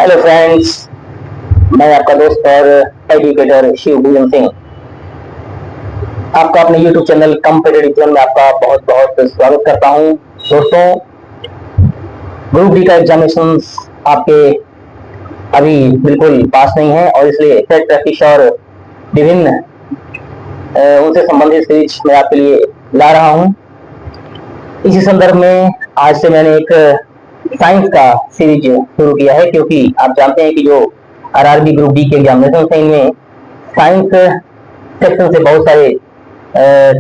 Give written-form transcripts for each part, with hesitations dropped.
Hello friends, मैं आपका दोस्त और एजुकेटर शिव भूषण सिंह आपका अपने YouTube चैनल कॉम्पिटिटिव जोन में आपका बहुत बहुत स्वागत करता हूं। दोस्तों, ग्रुप डी का एग्जामिनेशन आपके अभी बिल्कुल पास नहीं है और इसलिए सेट प्रैक्टिस और विभिन्न उनसे संबंधित सीरीज मैं आपके लिए ला रहा हूं। इसी संदर्भ में आज से मैंने एक साइंस का सीरीज शुरू किया है, क्योंकि आप जानते हैं कि जो आरआरबी ग्रुप डी के एग्जामिनेशन है इनमें साइंस सेक्शन से बहुत सारे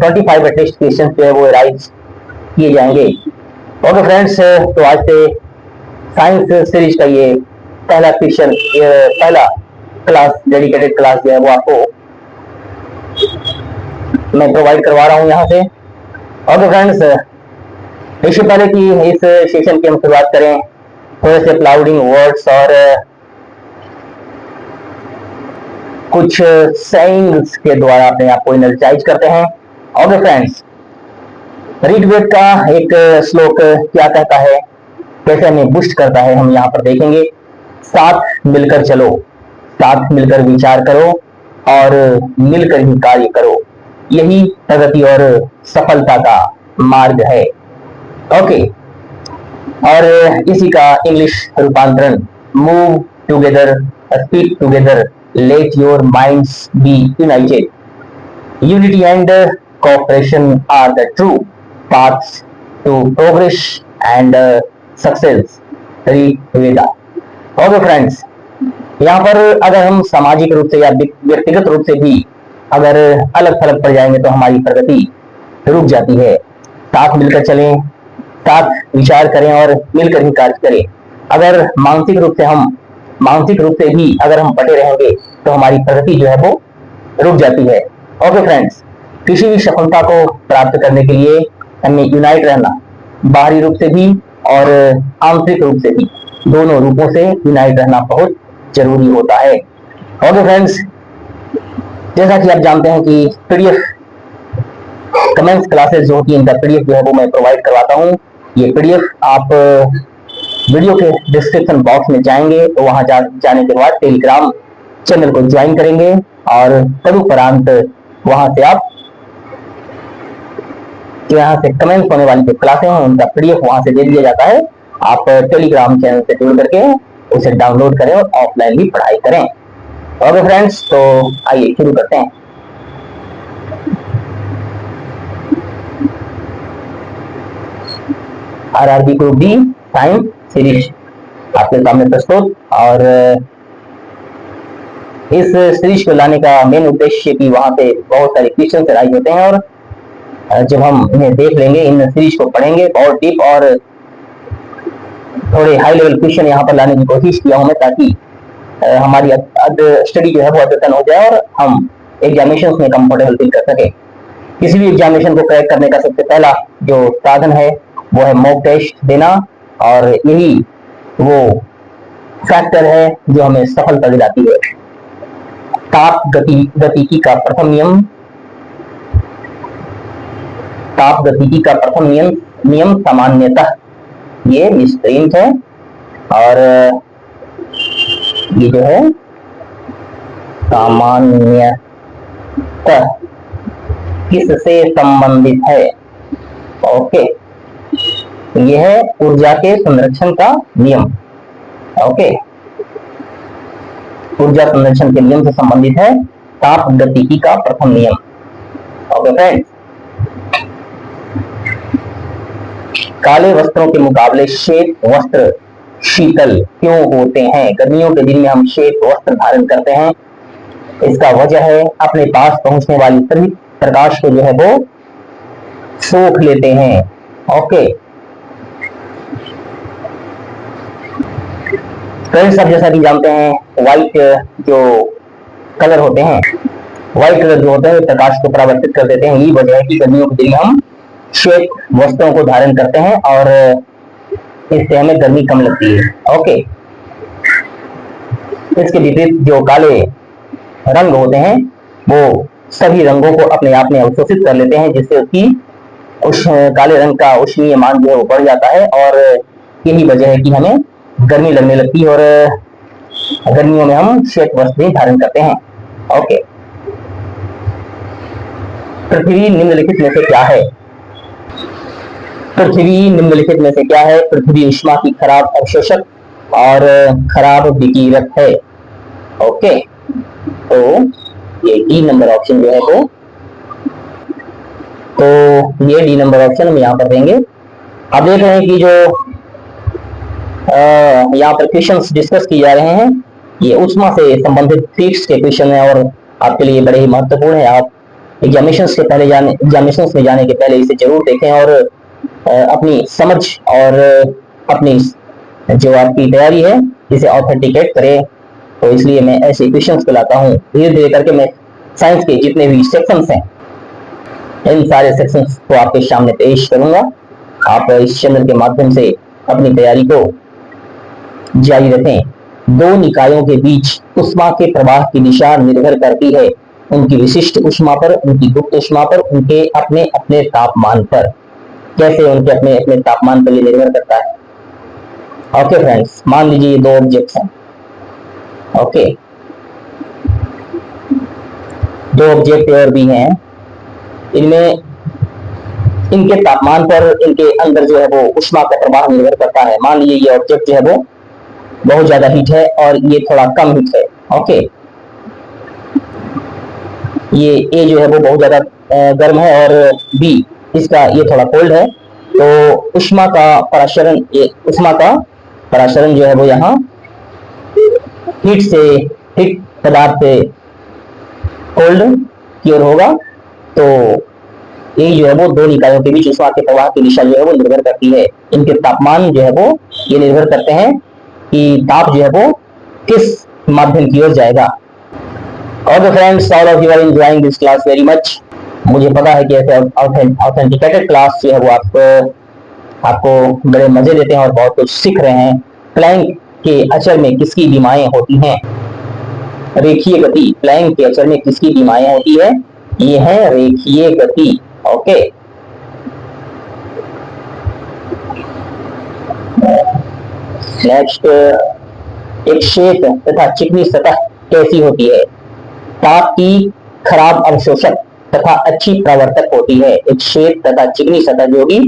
25 एटलीस्ट क्वेश्चन जो है वो राइज किए जाएंगे। ओके फ्रेंड्स, तो आज से साइंस सीरीज का ये पहला क्वेश्चन, पहला क्लास, डेडिकेटेड क्लास जो है वो आपको मैं प्रोवाइड करवा रहा हूँ यहाँ से। ओके फ्रेंड्स, इससे पहले कि इस सेशन की हम शुरुआत करें, थोड़े से अप्लाउडिंग वर्ड्स और कुछ सेइंग्स के द्वारा अपने आप को एनर्जाइज करते हैं। ओके फ्रेंड्स, ऋग्वेद का एक श्लोक क्या कहता है, कैसे हमें बुस्ट करता है, हम यहाँ पर देखेंगे। साथ मिलकर चलो, साथ मिलकर विचार करो और मिलकर ही कार्य करो, यही प्रगति और सफलता का मार्ग है। ओके, और इसी का इंग्लिश रूपांतरण, move together, speak together, let your minds be united, unity and cooperation are the true paths to progress and success, Rigveda. Okay friends, यहाँ पर अगर हम सामाजिक रूप से या व्यक्तिगत रूप से भी अगर अलग थलग पड़ जाएंगे तो हमारी प्रगति रुक जाती है। साथ मिलकर चलें, साथ विचार करें और मिलकर ही कार्य करें। अगर मानसिक रूप से भी अगर हम बटे रहेंगे तो हमारी प्रगति जो है वो रुक जाती है। ओके फ्रेंड्स, किसी भी सफलता को प्राप्त करने के लिए हमें यूनाइट रहना, बाहरी रूप से भी और आंतरिक रूप से भी, दोनों रूपों से यूनाइट रहना बहुत जरूरी होता है। ओके फ्रेंड्स, जैसा कि आप जानते हैं कि पीडीएफ कमेंट्स क्लासेस जो होती है, इनका पीडीएफ जो है वो मैं प्रोवाइड करवाता हूँ। ये पीडीएफ आप वीडियो के डिस्क्रिप्शन बॉक्स में जाएंगे तो वहां जाने के बाद टेलीग्राम चैनल को ज्वाइन करेंगे और तदुपरांत वहां से आप यहाँ से कमेंट्स होने वाली जो क्लासें हैं उनका पीडीएफ वहां से दे दिया जाता है। आप टेलीग्राम चैनल से जुड़ करके उसे डाउनलोड करें और ऑफलाइन भी पढ़ाई करें। ओके फ्रेंड्स, तो आइए शुरू करते हैं। RRB group D science series आपके सामने प्रस्तुत, और इस सीरीज को लाने का मेन उद्देश्य कि वहां से बहुत सारे क्वेश्चन राइज होते हैं और जब हम इन्हें देख लेंगे, इन सीरीज को पढ़ेंगे बहुत डीप और थोड़े हाई लेवल क्वेश्चन यहाँ पर लाने की कोशिश किया हूं मैं, ताकि हमारी स्टडी जो है वो अद्यतन हो जाए और हम एग्जामिनेशन में कंफर्टेबल फील कर सके। किसी भी एग्जामिनेशन को क्रैक करने का सबसे पहला जो साधन है वो है मॉक टेस्ट देना, और यही वो फैक्टर है जो हमें सफलता दिलाती है। ताप गतिकी का प्रथम नियम, ताप गतिकी का प्रथम नियम सामान्यतः ये निष्क्रिय है, और ये जो है सामान्यतः किससे संबंधित है? ओके, यह है ऊर्जा के संरक्षण का नियम। ओके, ऊर्जा संरक्षण के नियम से संबंधित है ताप गतिकी का प्रथम नियम। ओके फ्रेंड्स, काले वस्त्रों के मुकाबले श्वेत वस्त्र शीतल क्यों होते हैं? गर्मियों के दिन में हम श्वेत वस्त्र धारण करते हैं, इसका वजह है अपने पास पहुंचने वाली सभी प्रकाश को जो है वो सोख लेते हैं। ओके फ्रेंड्स, अब जैसा कि जानते हैं व्हाइट जो कलर होते हैं, व्हाइट कलर जो होते हैं प्रकाश को परावर्तित कर देते हैं। यही वजह है कि गर्मियों के दिन में हम श्वेत वस्त्रों को धारण करते हैं और इससे हमें गर्मी कम लगती है। ओके, इसके विपरीत जो काले रंग होते हैं वो सभी रंगों को अपने आप में अवशोषित कर लेते हैं, जिससे उसकी उस काले रंग का उष्णीय मान जो है वो बढ़ जाता है, और यही वजह है कि हमें गर्मी लगने लगती है और गर्मियों में हम श्वेत वस्त्र भी धारण करते हैं। ओके, पृथ्वी निम्नलिखित में से क्या है? पृथ्वी निम्नलिखित में से क्या है? पृथ्वी ऊष्मा की खराब अवशोषक और खराब विकिरक है। ओके, तो ये डी नंबर ऑप्शन जो है वो, तो ये डी नंबर ऑप्शन हम यहाँ पर देंगे। अब देख रहे हैं कि जो यहाँ पर क्वेश्चंस डिस्कस किए जा रहे हैं ये ऊष्मा से संबंधित फिजिक्स के क्वेश्चन है और आपके लिए बड़े ही महत्वपूर्ण है। आप एग्जामिनेशंस में जाने के पहले इसे जरूर देखें और अपनी समझ और अपनी जो आपकी तैयारी है इसे ऑथेंटिकेट करें। तो इसलिए मैं ऐसे क्वेश्चंस को लाता हूँ। धीरे धीरे करके मैं साइंस के जितने भी सेक्शंस हैं इन सारे सेक्शंस को आपके सामने पेश करूंगा। आप इस चैनल के माध्यम से अपनी तैयारी को जारी रखें। दो निकायों के बीच ऊष्मा के प्रवाह की दिशा निर्भर करती है उनकी विशिष्ट ऊष्मा पर, उनकी गुप्त ऊष्मा पर, उनके अपने अपने तापमान पर। कैसे उनके अपने अपने तापमान पर ये निर्भर करता है? ओके फ्रेंड्स, मान लीजिए ये दो ऑब्जेक्ट्स हैं। ओके, दो ऑब्जेक्ट और भी हैं, इनमें इनके तापमान पर इनके अंदर जो है वो ऊष्मा का प्रवाह निर्भर करता है। मान लीजिए ये ऑब्जेक्ट जो है वो बहुत ज्यादा हीट है और ये थोड़ा कम हीट है। ओके, ये ए जो है वो बहुत ज्यादा गर्म है और बी इसका ये थोड़ा कोल्ड है। तो ऊष्मा का पराशरण जो है वो यहाँ हीट पदार्थ से कोल्ड की ओर होगा। तो ये जो है वो दो निकायों के बीच ऊष्मा के प्रवाह की दिशा जो है वो निर्भर करती है। इनके तापमान जो है वो ये निर्भर करते हैं कि ताप जो है वो किस माध्यम की ओर जाएगा। Okay friends, all of you are enjoying this class very much. मुझे पता है कि ऐसे ऑथेंटिकेटेड क्लास जो है वो आपको बड़े मजे देते हैं और बहुत कुछ सीख रहे हैं। प्लैंक के अचर में किसकी विमाएं होती हैं? रेखीय गति। प्लैंक के अचर में किसकी विमाएं होती है? ये है रेखीय गति। ओके, नेक्स्ट, एक श्वेत तथा चिकनी सतह कैसी होती है? ताप की खराब अवशोषक तथा अच्छी प्रवर्तक होती है। एक श्वेत तथा चिकनी सतह जो होगी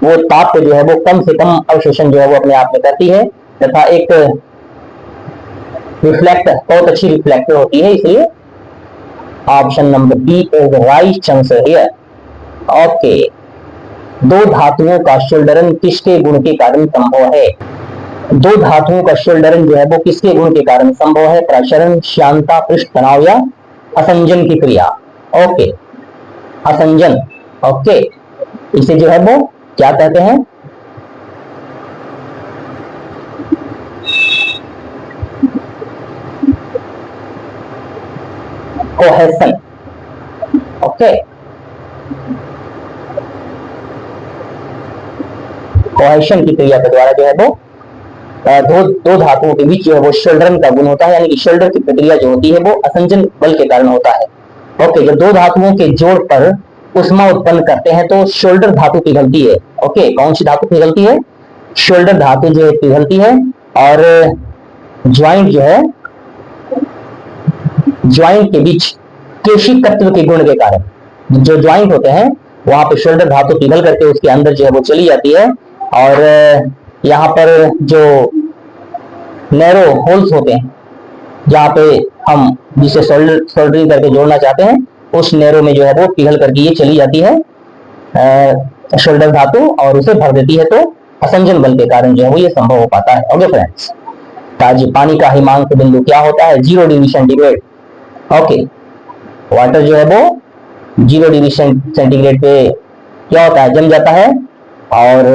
वो ताप को जो है वो कम से कम अवशोषण जो है वो अपने आप में करती है तथा एक बहुत अच्छी रिफ्लेक्टर होती है। इसलिए option number B is right answer here. Okay, दो धातुओं का शोल्डरन किसके गुण के कारण संभव है? दो धातुओं का शोल्डरन जो है वो किसके गुण के कारण संभव है? प्रसरण, श्यानता, पृष्ठ तनाव या असंजन की क्रिया। ओके, असंजन। ओके, इसे जो है वो क्या कहते हैं? कोहेशन। ओके, कोहेशन की क्रिया के द्वारा जो है वो दो धातुओं के बीच जो है वो शोल्डरन का गुण होता है, यानी कि शोल्डर की प्रक्रिया जो होती है वो असंजन बल के कारण होता है। ओके, जब दो धातुओं के जोड़ पर ऊष्मा उत्पन्न करते हैं तो शोल्डर धातु पिघलती है। ओके, कौन सी धातु पिघलती है? शोल्डर धातु जो है पिघलती है और ज्वाइंट जो है, ज्वाइंट के बीच केशिक तत्व के गुण के कारण जो ज्वाइंट होते हैं वहां पे शोल्डर धातु पिघल करके उसके अंदर जो है वो चली जाती है और यहाँ पर जो नैरो होल्स होते हैं जहाँ पे हम जिसे सोल्डरिंग करके जोड़ना चाहते हैं उस नैरो में जो है वो पिघल करके ये चली जाती है शोल्डर धातु और उसे भर देती है। तो असंजन बल के कारण जो है वो ये संभव हो पाता है। ओके फ्रेंड्स, ताजी पानी का हिमांक बिंदु क्या होता है? 0 डिग्री सेंटीग्रेड। ओके, वाटर जो है वो 0 डिग्री सेंटीग्रेड पे क्या होता है? जम जाता है और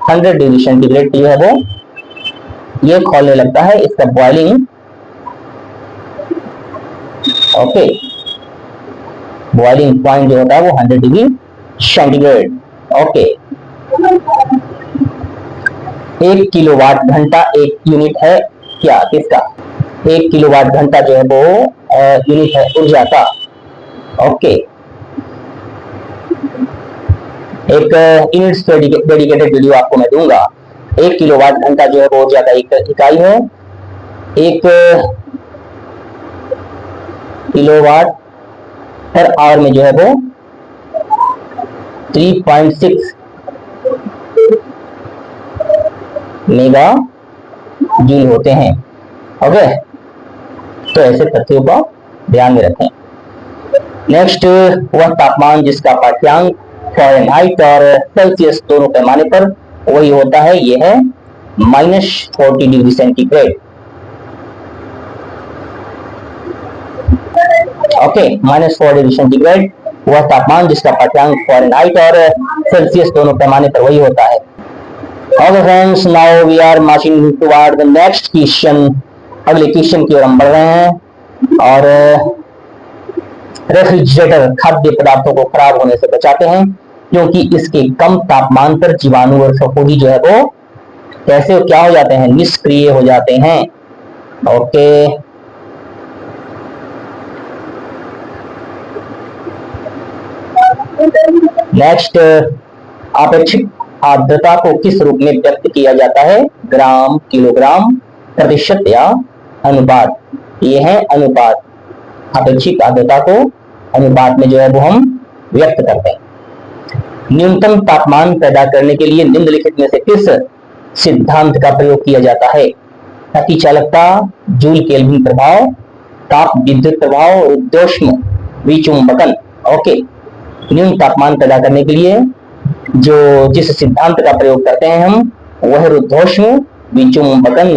100 डिग्री सेंटीग्रेड जो है वो ये खोलने लगता है। इसका बॉइलिंग, ओके, बॉइलिंग पॉइंट जो होता है वो 100 डिग्री सेंटीग्रेड। ओके, 1 किलोवाट घंटा एक यूनिट है क्या? किसका? 1 किलोवाट घंटा जो है वो यूनिट है ऊर्जा का। ओके, एक यूनिट्स पे डेडिकेटेड वीडियो आपको मैं दूंगा। 1 किलोवाट घंटा जो है वो ऊर्जा का एक इकाई है 1 किलोवाट पर आवर में जो है वो 3.6 मेगा जूल होते हैं। ओके, तो ऐसे तथ्यों का ध्यान में रखें। नेक्स्ट, वह तापमान जिसका पाठ्यांक फ़ारेनहाइट और सेल्सियस दोनों पैमाने पर वही होता है, यह है -40 degree centigrade. Okay, -40 degree centigrade वह तापमान जिसका पाठ्यांक फ़ारेनहाइट और सेल्सियस दोनों पैमाने पर वही होता है। Okay friends, now we are marching toward the next question. अगले क्वेश्चन की ओर हम बढ़ रहे हैं। और रेफ्रिजरेटर खाद्य पदार्थों को खराब होने से बचाते हैं क्योंकि इसके कम तापमान पर जीवाणु और फफूंदी जो है वो कैसे क्या हो जाते हैं, निष्क्रिय हो जाते हैं। ओके, नेक्स्ट, आपेक्षिक आर्द्रता को किस रूप में व्यक्त किया जाता है? ग्राम, किलोग्राम, प्रतिशत या अनुपात? ये है अनुपात। आपेक्षिक आर्द्रता को अनुपात में जो है वो हम व्यक्त करते हैं। न्यूनतम तापमान पैदा करने के लिए निम्नलिखित में से किस सिद्धांत का प्रयोग किया जाता है? अतिचालकता, जूल केल्विन प्रभाव, ताप विद्युत प्रभाव, रुद्धोष्म विचुंबकन। ओके, न्यूनतम तापमान पैदा करने के लिए जिस सिद्धांत का प्रयोग करते हैं हम, वह रुद्धोष्म विचुंबकन।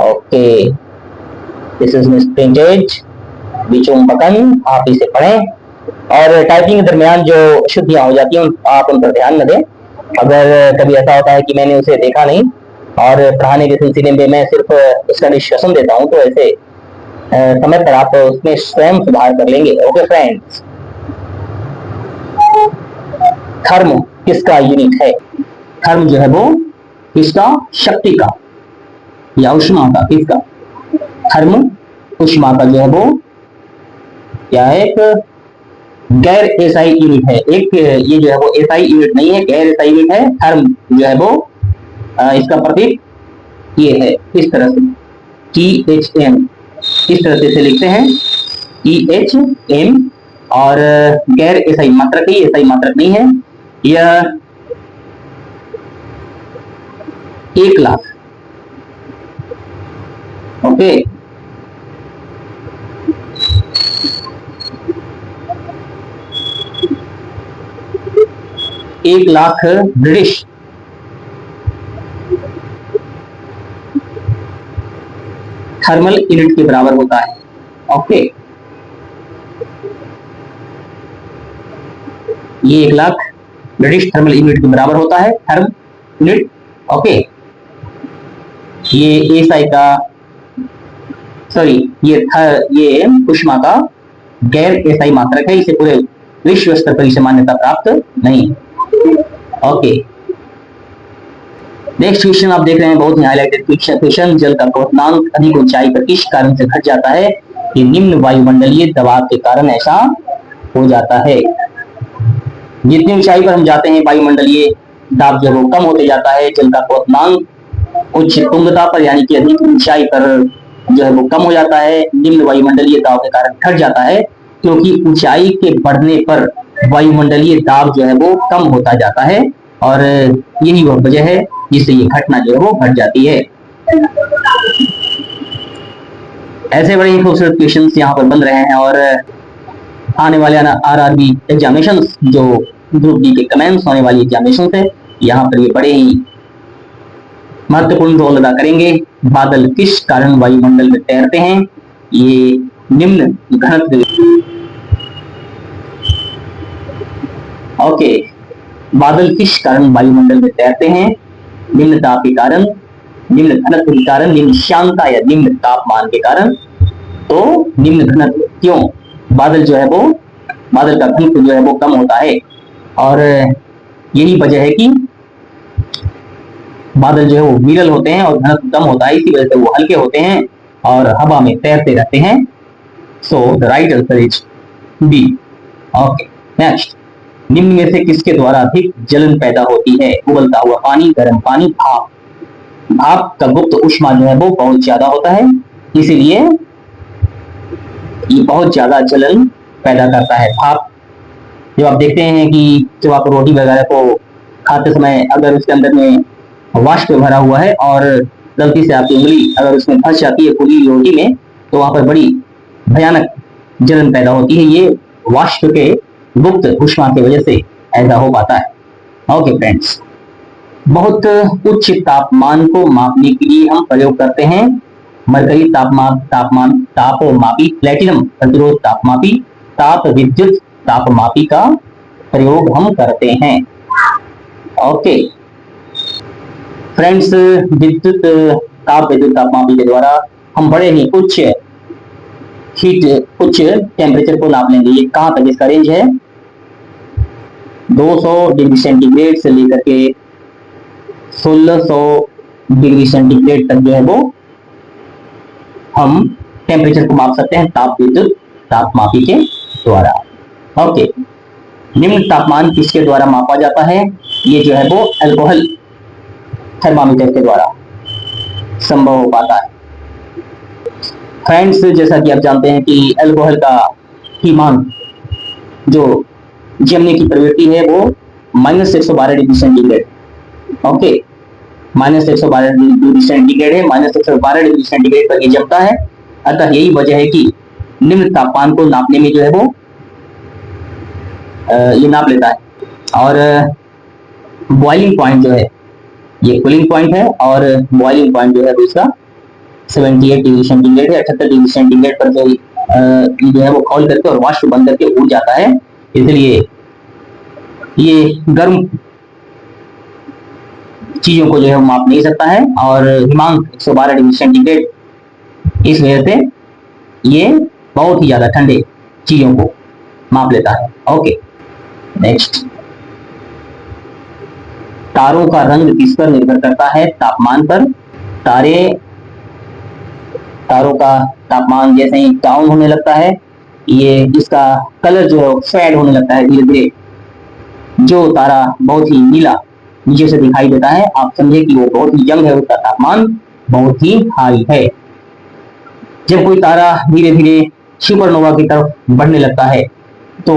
ओके, दिस इज प्रिंटेड विचुंबकन, आप इसे पढ़ें। और टाइपिंग के दरमियान जो शुद्धियां हो जाती हैं आप उन पर ध्यान न दें। अगर कभी ऐसा होता है कि मैंने उसे देखा नहीं और पढ़ाने के सिलसिले में मैं सिर्फ उसका निष्कर्षण देता हूं, तो ऐसे समय पर आप उसमें स्वयं सुधार कर लेंगे। ओके फ्रेंड्स, थर्म किसका यूनिट है? थर्म जो है वो किसका? शक्ति का या ऊष्मा का? किसका? थर्म ऊष्मा का जो है वो क्या है? एक गैर एसआई यूनिट है। एक ये जो है वो एसआई यूनिट नहीं है, गैर एसआई यूनिट है। थर्म जो है वो इसका प्रतीक ये है, इस तरह से THM, इस तरह से इसे लिखते हैं THM। और गैर एसआई मात्रक ही, एसआई मात्रक नहीं है। यह 1 lakh. Okay, 1 lakh British thermal unit के बराबर होता है। ओके, ये 1 लाख ब्रिटिश थर्मल यूनिट के बराबर होता है, थर्म यूनिट। ओके, ये एसआई का, सॉरी, ये ऊष्मा का गैर एसआई मात्रक है। इसे पूरे विश्व स्तर पर इसे मान्यता प्राप्त नहीं। ओके, नेक्स्ट क्वेश्चन आप देख रहे हैं, बहुत ही हाईलाइटेड क्वेश्चन। जल का क्वथनांक अधिक ऊंचाई पर किस कारण से घट जाता है? कि निम्न वायुमंडलीय दबाव के कारण ऐसा हो जाता है। जितनी ऊंचाई पर हम जाते हैं वायुमंडलीय दाब जो वो कम होते जाता है। जल का क्वथनांक उच्च तुंगता पर यानी कि अधिक ऊंचाई पर जो है वो कम हो जाता है, निम्न वायुमंडलीय दाब के कारण घट जाता है क्योंकि ऊंचाई के बढ़ने पर वायुमंडलीय दाब जो है वो कम होता जाता है और यही वह वजह है जिससे ये घटना जो है वो घट जाती है। ऐसे बड़े ही खूबसूरत क्वेश्चंस यहाँ पर बन रहे हैं और आने वाले आरआरबी एग्जामिनेशन जो ग्रुप डी के कमेंट्स होने वाली एग्जामिनेशन है, यहाँ पर ये बड़े ही महत्वपूर्ण रोल अदा करेंगे। बादल किस कारण वायुमंडल में तैरते हैं? ये निम्न घनत्व। ओके, बादल किस कारण वायुमंडल में तैरते हैं? निम्न ताप के कारण, निम्न घनत्व के कारण, निम्न श्यानता या निम्न तापमान के कारण। तो निम्न घनत्व क्यों? बादल जो है वो, बादल का घनत्व जो है वो कम होता है और यही वजह है कि बादल जो है वो विरल होते हैं और घनत्व कम होता है, इसी वजह से वो हल्के होते हैं और हवा में तैरते रहते हैं। So the right answer is B. Okay, next, निम्न में से किसके द्वारा अधिक जलन पैदा होती है? उबलता हुआ पानी, गर्म पानी, भाप। भाप का गुप्त ऊष्मा जो है वो बहुत ज्यादा होता है, इसीलिए ये बहुत ज्यादा जलन पैदा करता है। भाप जब आप देखते हैं कि जब आप रोटी वगैरह को खाते समय अगर उसके अंदर में वाष्प भरा हुआ है और गलती से आपकी उंगली अगर उसमें फंस जाती है पूरी रोटी में, तो वहां पर बड़ी भयानक जलन पैदा होती है। ये वाष्प के गुप्त ऊष्मा की वजह से ऐसा हो पाता है। ओके फ्रेंड्स, बहुत उच्च तापमान को मापने के लिए हम प्रयोग करते हैं मरकरी तापमापी, प्लेटिनम प्रतिरोध तापमापी, ताप विद्युत तापमापी का प्रयोग हम करते हैं। ओके फ्रेंड्स, विद्युत तापमापी के द्वारा हम बड़े ही उच्च टेम्परेचर को नाप लेंगे। ये कहां तक इसका रेंज है? 200 डिग्री सेंटीग्रेड से लेकर के 1600 डिग्री सेंटीग्रेड तक जो है वो हम टेम्परेचर को माप सकते हैं ताप विद्युत तापमापी के द्वारा। ओके, निम्न तापमान किसके द्वारा मापा जाता है? ये जो है वो अल्कोहल थर्मामीटर के द्वारा संभव हो पाता है। फ्रेंड्स, जैसा कि आप जानते हैं कि अल्कोहल का हीमान जो जमने की प्रवृत्ति है वो -112 degree centigrade, okay, -112 degree centigrade है, -112 डिग्री सेंटीग्रेड पर ये जमता है। अतः यही वजह है कि निम्न तापमान को नापने में जो है वो ये नाप लेता है। और बॉइलिंग पॉइंट जो है ये कूलिंग पॉइंट है और बॉइलिंग पॉइंट जो है दूसरा 78 डिग्री सेंटीग्रेड है। 78 डिग्री सेंटीग्रेड पर जो है वो खौल करके और वाष्प बन करके उड़ जाता है, इसलिए ये गर्म चीजों को जो है माप नहीं सकता है। और हिमांक 112 डिग्री सेंटीग्रेड, इस वजह से ये बहुत ही ज्यादा ठंडे चीजों को माप लेता है। ओके नेक्स्ट, तारों का रंग किस पर निर्भर करता है? तापमान पर। तारों का तापमान जैसे ही डाउन होने लगता है, ये इसका कलर जो है फेड होने लगता है धीरे धीरे। जो तारा बहुत ही नीला नीचे से दिखाई देता है, आप समझे कि वो बहुत ही यंग है, उसका तापमान बहुत ही हाई है। जब कोई तारा धीरे धीरे सुपरनोवा की तरफ बढ़ने लगता है तो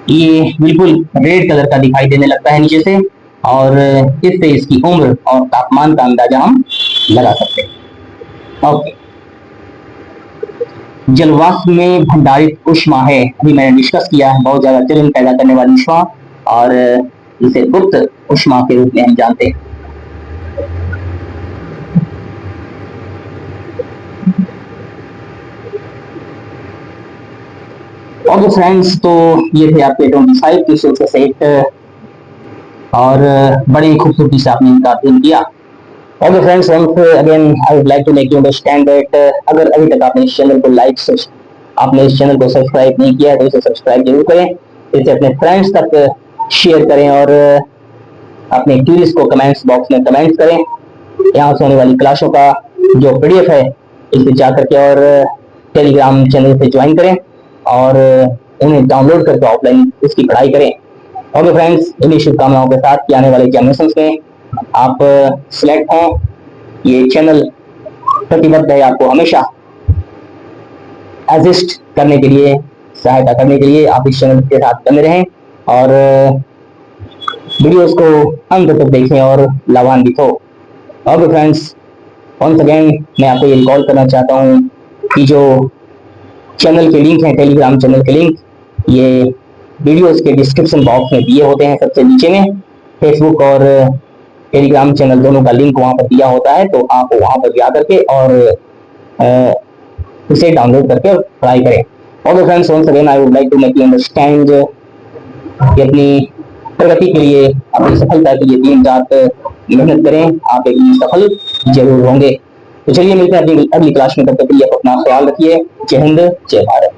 ये बिल्कुल रेड कलर का दिखाई देने लगता है नीचे से, और इससे इसकी उम्र और तापमान का अंदाजा हम लगा सकते हैं। ओके, जलवाष्प में भंडारित ऊष्मा है, अभी मैंने डिस्कस किया है, बहुत ज्यादा जलन पैदा करने वाली ऊष्मा, और इसे गुप्त ऊष्मा के रूप में हम जानते हैं। ओके फ्रेंड्स, तो ये थे आपके 25 क्वेश्चन के सेट, और बड़े ही खूबसूरती से आपने इनका अध्ययन किया। Okay friends, once again I would like to make you understand that अगर अभी तक आपने इस चैनल को सब्सक्राइब नहीं किया है तो इसे सब्सक्राइब जरूर करें, इसे अपने फ्रेंड्स तक शेयर करें, और अपने क्यूरीज को कमेंट्स बॉक्स में कमेंट करें। यहाँ से होने वाली क्लासों का जो PDF है इसे जा करके और टेलीग्राम चैनल पे ज्वाइन करें और उन्हें डाउनलोड करके ऑफलाइन इसकी पढ़ाई करें। ओके फ्रेंड्स, इन्हीं शुभकामनाओं के साथ कि आने वाले एग्जामिनेशन में आप सिलेक्ट हों। ये चैनल प्रतिबद्ध है आपको हमेशा असिस्ट करने के लिए, सहायता करने के लिए। आप इस चैनल के साथ बने रहें और वीडियोस को अंत तक देखें और लाभान्वित हो। ओके फ्रेंड्स, वंस अगेन मैं आपको ये रिकॉल करना चाहता हूँ कि जो चैनल के लिंक हैं, टेलीग्राम चैनल के लिंक, ये वीडियोस के डिस्क्रिप्शन बॉक्स में दिए होते हैं सबसे नीचे में। फेसबुक और टेलीग्राम चैनल दोनों का लिंक वहां पर दिया होता है, तो आप वहां पर जा करके और इसे डाउनलोड करके पढ़ाई करें। Okay friends, once again I would like to make you understand कि अपनी प्रगति के लिए, अपनी सफलता के लिए दिन रात मेहनत करें, आप एक सफल जरूर होंगे। तो चलिए मिलते हैं अगली क्लास में, तब तक के लिए अपना ख्याल रखिए। जय हिंद, जय भारत।